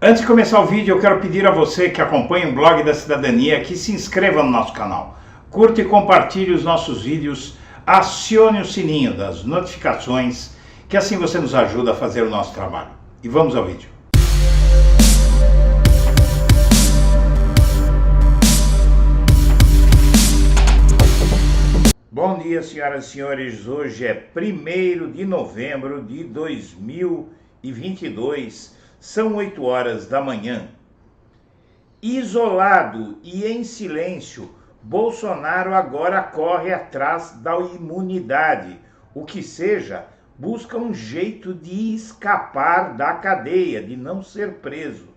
Antes de começar o vídeo, eu quero pedir a você que acompanha o Blog da Cidadania que se inscreva no nosso canal, curta e compartilhe os nossos vídeos, acione o sininho das notificações, que assim você nos ajuda a fazer o nosso trabalho. E vamos ao vídeo. Bom dia, senhoras e senhores. Hoje é 1º de novembro de 2022. São 8 horas da manhã. Isolado e em silêncio, Bolsonaro agora corre atrás da imunidade. O que seja, busca um jeito de escapar da cadeia, de não ser preso.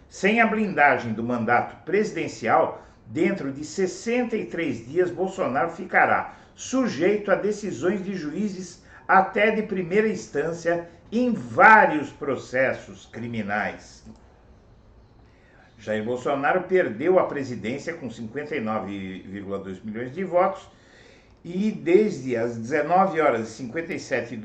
Sem a blindagem do mandato presidencial, dentro de 63 dias, Bolsonaro ficará sujeito a decisões de juízes até de primeira instância em vários processos criminais. Jair Bolsonaro perdeu a presidência com 59,2 milhões de votos e desde as 19 horas e 57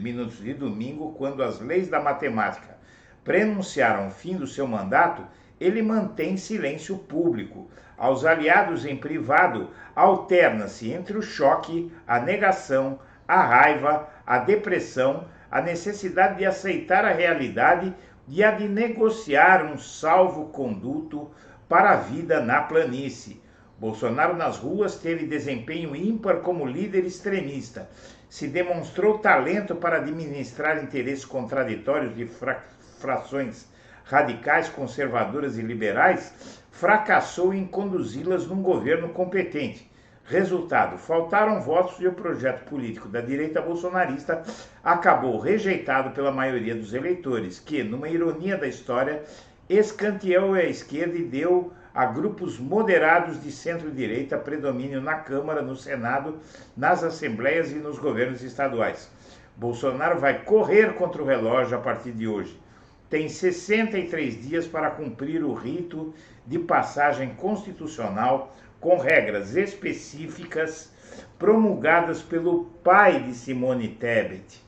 minutos de domingo, quando as leis da matemática prenunciaram o fim do seu mandato, ele mantém silêncio público. Aos aliados em privado, alterna-se entre o choque, a negação, a raiva, a depressão, a necessidade de aceitar a realidade e a de negociar um salvo-conduto para a vida na planície. Bolsonaro nas ruas teve desempenho ímpar como líder extremista. Se demonstrou talento para administrar interesses contraditórios de frações radicais, conservadoras e liberais, fracassou em conduzi-las num governo competente. Resultado, faltaram votos e o projeto político da direita bolsonarista acabou rejeitado pela maioria dos eleitores, que, numa ironia da história, escanteou a esquerda e deu a grupos moderados de centro-direita predomínio na Câmara, no Senado, nas assembleias e nos governos estaduais. Bolsonaro vai correr contra o relógio a partir de hoje. Tem 63 dias para cumprir o rito de passagem constitucional com regras específicas promulgadas pelo pai de Simone Tebet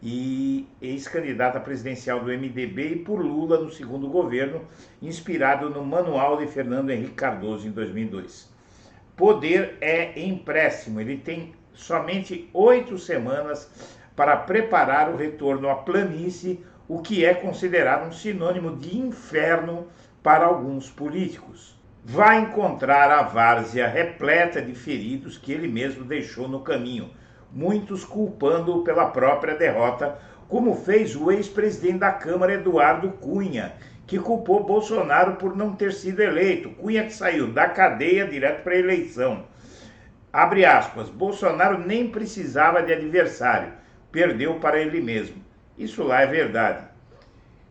e ex-candidata presidencial do MDB, e por Lula no segundo governo, inspirado no manual de Fernando Henrique Cardoso em 2002. Poder é empréstimo, ele tem somente 8 semanas para preparar o retorno à planície, o que é considerado um sinônimo de inferno para alguns políticos. Vai encontrar a várzea repleta de feridos que ele mesmo deixou no caminho, muitos culpando-o pela própria derrota, como fez o ex-presidente da Câmara, Eduardo Cunha, que culpou Bolsonaro por não ter sido eleito. Cunha que saiu da cadeia direto para a eleição. Abre aspas, Bolsonaro nem precisava de adversário, perdeu para ele mesmo. Isso lá é verdade.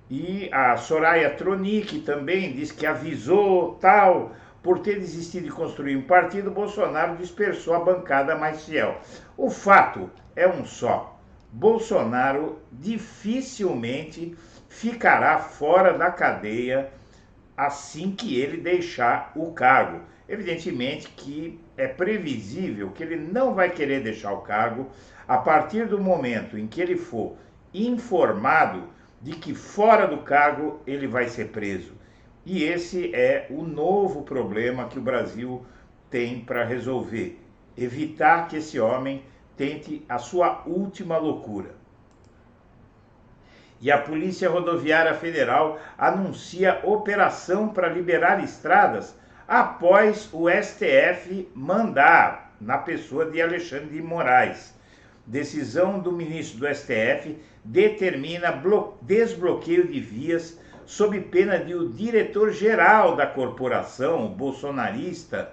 E a Soraya Tronic também diz que avisou tal, por ter desistido de construir um partido, Bolsonaro dispersou a bancada mais fiel. O fato é um só, Bolsonaro dificilmente ficará fora da cadeia assim que ele deixar o cargo. Evidentemente que é previsível que ele não vai querer deixar o cargo a partir do momento em que ele for informado de que fora do cargo ele vai ser preso. E esse é o novo problema que o Brasil tem para resolver. Evitar que esse homem tente a sua última loucura. E a Polícia Rodoviária Federal anuncia operação para liberar estradas após o STF mandar, na pessoa de Alexandre de Moraes. Decisão do ministro do STF determina desbloqueio de vias sob pena de o diretor-geral da corporação, bolsonarista,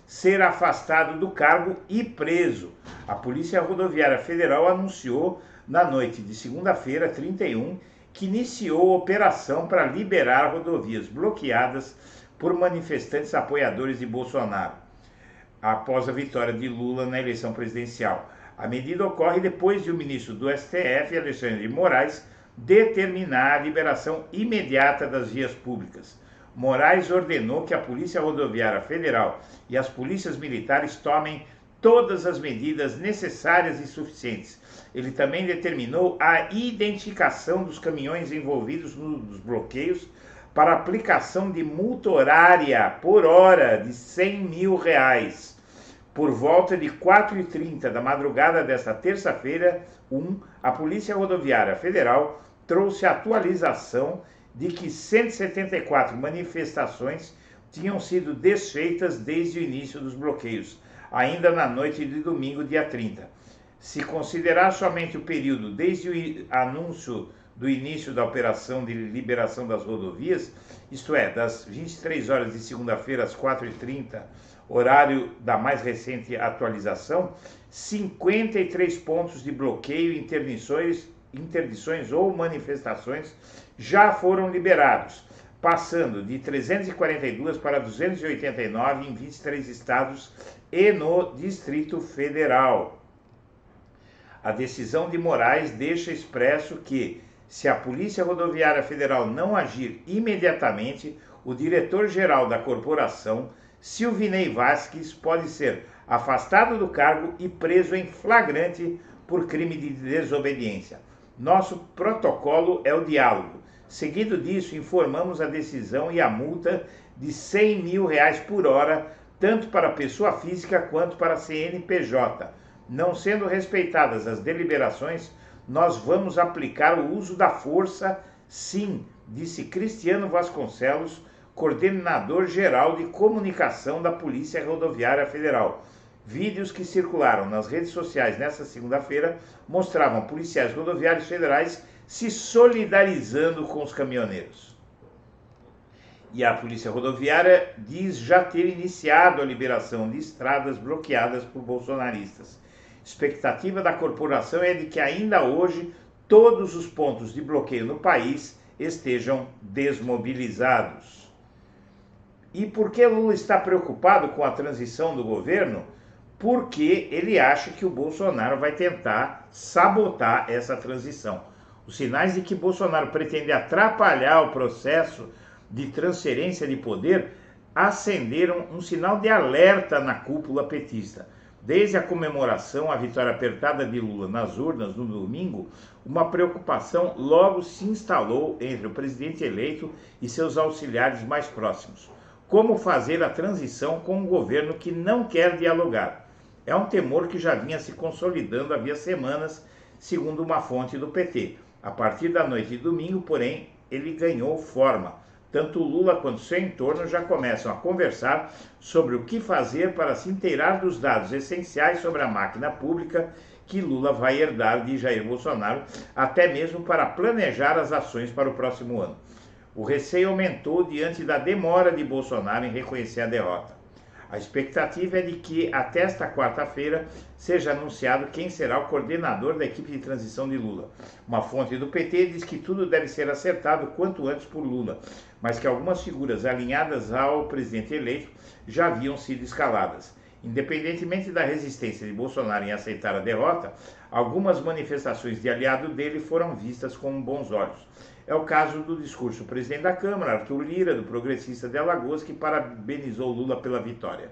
ser afastado do cargo e preso. A Polícia Rodoviária Federal anunciou na noite de segunda-feira, 31, que iniciou operação para liberar rodovias bloqueadas por manifestantes apoiadores de Bolsonaro, após a vitória de Lula na eleição presidencial. A medida ocorre depois de o ministro do STF, Alexandre de Moraes, determinar a liberação imediata das vias públicas. Moraes ordenou que a Polícia Rodoviária Federal e as polícias militares tomem todas as medidas necessárias e suficientes. Ele também determinou a identificação dos caminhões envolvidos nos bloqueios para aplicação de multa horária por hora de R$100 mil. Por volta de 4h30 da madrugada desta terça-feira, a Polícia Rodoviária Federal trouxe a atualização de que 174 manifestações tinham sido desfeitas desde o início dos bloqueios, ainda na noite de domingo, dia 30. Se considerar somente o período desde o anúncio do início da operação de liberação das rodovias, isto é, das 23 horas de segunda-feira às 4h30, horário da mais recente atualização, 53 pontos de bloqueio, interdições ou manifestações já foram liberados, passando de 342 para 289 em 23 estados e no Distrito Federal. A decisão de Moraes deixa expresso que, se a Polícia Rodoviária Federal não agir imediatamente, o diretor-geral da corporação, Silvinei Vasquez, pode ser afastado do cargo e preso em flagrante por crime de desobediência. Nosso protocolo é o diálogo. Seguido disso, informamos a decisão e a multa de R$100 mil por hora, tanto para a pessoa física quanto para a CNPJ. Não sendo respeitadas as deliberações, nós vamos aplicar o uso da força, sim, disse Cristiano Vasconcelos, coordenador-geral de comunicação da Polícia Rodoviária Federal. Vídeos que circularam nas redes sociais nesta segunda-feira mostravam policiais rodoviários federais se solidarizando com os caminhoneiros. E a Polícia Rodoviária diz já ter iniciado a liberação de estradas bloqueadas por bolsonaristas. Expectativa da corporação é de que ainda hoje todos os pontos de bloqueio no país estejam desmobilizados. E por que Lula está preocupado com a transição do governo? Porque ele acha que o Bolsonaro vai tentar sabotar essa transição. Os sinais de que Bolsonaro pretende atrapalhar o processo de transferência de poder acenderam um sinal de alerta na cúpula petista. Desde a comemoração à vitória apertada de Lula nas urnas no domingo, uma preocupação logo se instalou entre o presidente eleito e seus auxiliares mais próximos. Como fazer a transição com um governo que não quer dialogar? É um temor que já vinha se consolidando havia semanas, segundo uma fonte do PT. A partir da noite de domingo, porém, ele ganhou forma. Tanto Lula quanto seu entorno já começam a conversar sobre o que fazer para se inteirar dos dados essenciais sobre a máquina pública que Lula vai herdar de Jair Bolsonaro, até mesmo para planejar as ações para o próximo ano. O receio aumentou diante da demora de Bolsonaro em reconhecer a derrota. A expectativa é de que, até esta quarta-feira, seja anunciado quem será o coordenador da equipe de transição de Lula. Uma fonte do PT diz que tudo deve ser acertado quanto antes por Lula, mas que algumas figuras alinhadas ao presidente eleito já haviam sido escaladas. Independentemente da resistência de Bolsonaro em aceitar a derrota, algumas manifestações de aliado dele foram vistas com bons olhos. É o caso do discurso do presidente da Câmara, Arthur Lira, do progressista de Alagoas, que parabenizou Lula pela vitória.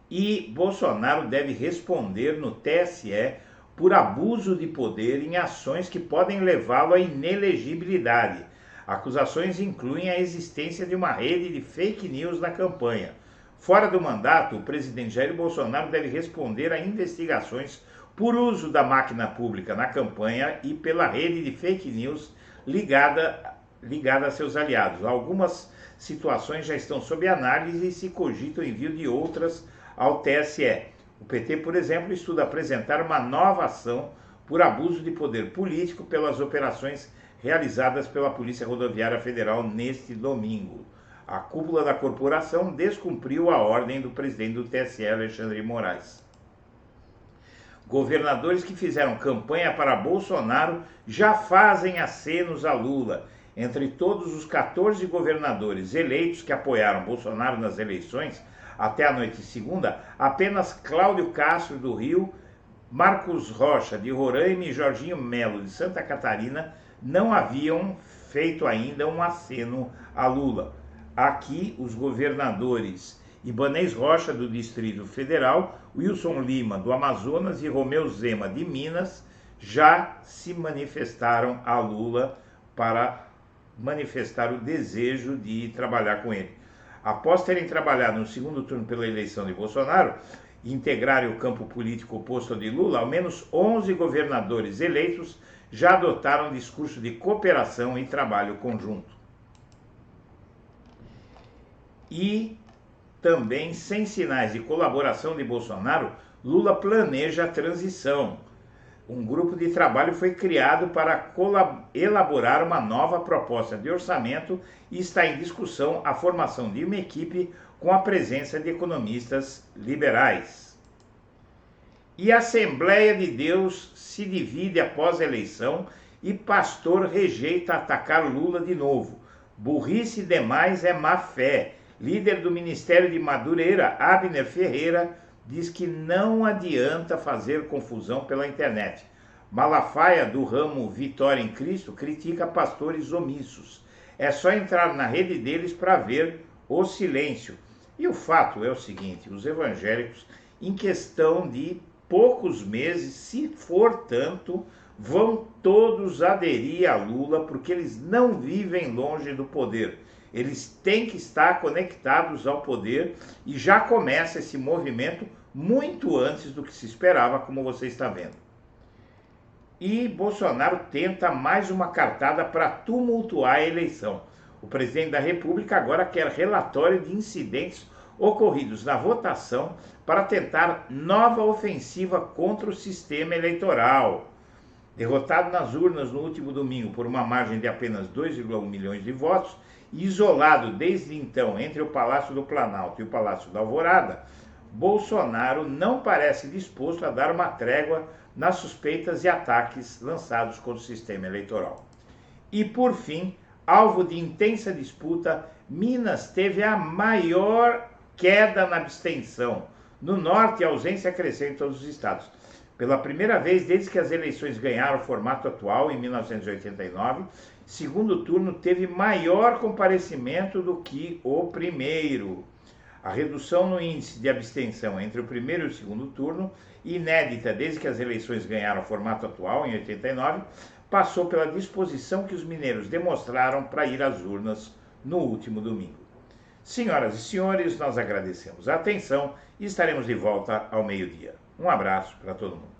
E Bolsonaro deve responder no TSE por abuso de poder em ações que podem levá-lo à inelegibilidade. Acusações incluem a existência de uma rede de fake news na campanha. Fora do mandato, o presidente Jair Bolsonaro deve responder a investigações por uso da máquina pública na campanha e pela rede de fake news ligada a seus aliados. Algumas situações já estão sob análise e se cogita o envio de outras ao TSE. O PT, por exemplo, estuda apresentar uma nova ação por abuso de poder político pelas operações realizadas pela Polícia Rodoviária Federal neste domingo. A cúpula da corporação descumpriu a ordem do presidente do TSE, Alexandre de Moraes. Governadores que fizeram campanha para Bolsonaro já fazem acenos a Lula. Entre todos os 14 governadores eleitos que apoiaram Bolsonaro nas eleições, até a noite de segunda, apenas Cláudio Castro, do Rio, Marcos Rocha, de Roraima e Jorginho Melo, de Santa Catarina, não haviam feito ainda um aceno a Lula. Aqui, os governadores Ibanez Rocha, do Distrito Federal, Wilson Lima, do Amazonas, e Romeu Zema, de Minas, já se manifestaram a Lula para manifestar o desejo de trabalhar com ele. Após terem trabalhado no segundo turno pela eleição de Bolsonaro e integrarem o campo político oposto ao de Lula, ao menos 11 governadores eleitos já adotaram um discurso de cooperação e trabalho conjunto. E também, sem sinais de colaboração de Bolsonaro, Lula planeja a transição. Um grupo de trabalho foi criado para elaborar uma nova proposta de orçamento e está em discussão a formação de uma equipe com a presença de economistas liberais. E a Assembleia de Deus se divide após a eleição e pastor rejeita atacar Lula de novo. Burrice demais é má fé. Líder do Ministério de Madureira, Abner Ferreira, diz que não adianta fazer confusão pela internet. Malafaia, do ramo Vitória em Cristo, critica pastores omissos. É só entrar na rede deles para ver o silêncio. E o fato é o seguinte, os evangélicos, em questão de poucos meses, se for tanto, vão todos aderir a Lula, porque eles não vivem longe do poder. Eles têm que estar conectados ao poder e já começa esse movimento muito antes do que se esperava, como você está vendo. E Bolsonaro tenta mais uma cartada para tumultuar a eleição. O presidente da República agora quer relatório de incidentes ocorridos na votação para tentar nova ofensiva contra o sistema eleitoral. Derrotado nas urnas no último domingo por uma margem de apenas 2,1 milhões de votos, e isolado desde então entre o Palácio do Planalto e o Palácio da Alvorada, Bolsonaro não parece disposto a dar uma trégua nas suspeitas e ataques lançados contra o sistema eleitoral. E por fim, alvo de intensa disputa, Minas teve a maior queda na abstenção. No norte, a ausência cresceu em todos os estados. Pela primeira vez desde que as eleições ganharam o formato atual, em 1989, segundo turno teve maior comparecimento do que o primeiro. A redução no índice de abstenção entre o primeiro e o segundo turno, inédita desde que as eleições ganharam o formato atual, em 89, passou pela disposição que os mineiros demonstraram para ir às urnas no último domingo. Senhoras e senhores, nós agradecemos a atenção e estaremos de volta ao meio-dia. Um abraço para todo mundo.